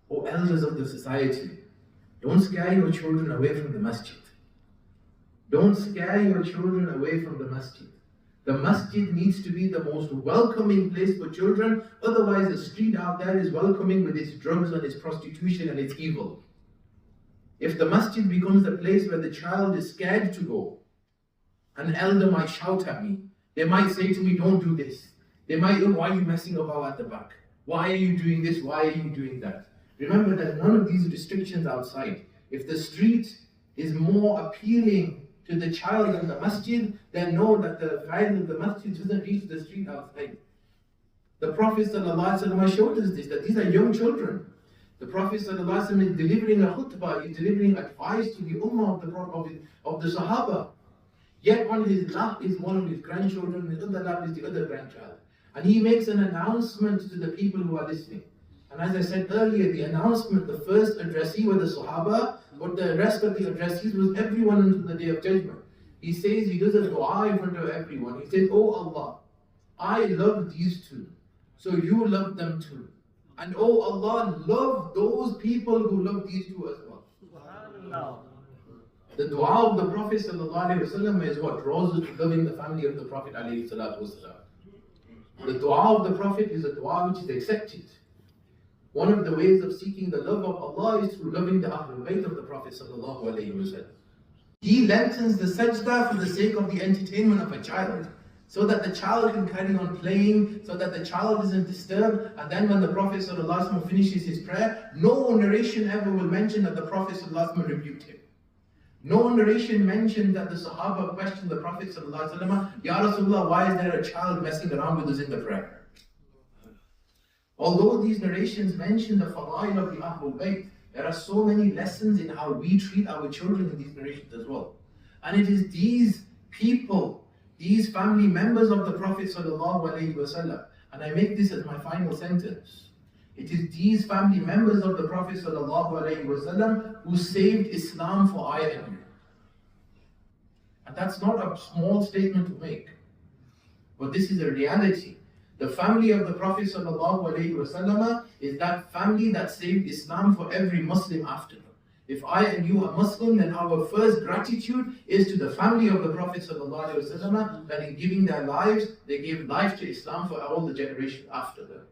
O elders of the society, don't scare your children away from the masjid. Don't scare your children away from the masjid. The masjid needs to be the most welcoming place for children. Otherwise, the street out there is welcoming with its drugs and its prostitution and its evil. If the masjid becomes the place where the child is scared to go, an elder might shout at me. They might say to me, don't do this. They might, oh, why are you messing about at the back? Why are you doing this? Why are you doing that? Remember that none of these restrictions outside. If the street is more appealing to the child than the masjid, then know that the value of the masjid doesn't reach the street outside. The Prophet ﷺ showed us this, that these are young children. The Prophet ﷺ is delivering a khutbah, is delivering advice to the ummah of the Sahaba. Yet on his lap is one of his grandchildren, his other lap is the other grandchild. And he makes an announcement to the people who are listening. And as I said earlier, the announcement, the first addressee were the Sahaba, but the rest of the addressees was everyone until the Day of Judgment. He says, he does a dua in front of everyone. He says, oh Allah, I love these two, so you love them too. And oh Allah, love those people who love these two as well. The dua of the Prophet ﷺ is what draws us to loving the family of the Prophet ﷺ. The dua of the Prophet is a dua which is accepted. One of the ways of seeking the love of Allah is through loving the Ahlul Bayt of the Prophet ﷺ. He lengthens the sajda for the sake of the entertainment of a child, so that the child can carry on playing, so that the child isn't disturbed. And then when the Prophet ﷺ finishes his prayer, no narration ever will mention that the Prophet ﷺ rebuked him. No narration mentioned that the Sahaba questioned the Prophet ﷺ, Ya Rasulullah, why is there a child messing around with us in the prayer? Although these narrations mention the fadail of the Ahlul Bayt, there are so many lessons in how we treat our children in these narrations as well. And it is these people, these family members of the Prophet ﷺ, and I make this as my final sentence, it is these family members of the Prophet ﷺ who saved Islam for I and you. And that's not a small statement to make, but this is a reality. The family of the Prophet ﷺ is that family that saved Islam for every Muslim after them. If I and you are Muslim, then our first gratitude is to the family of the Prophet ﷺ, that in giving their lives, they gave life to Islam for all the generations after them.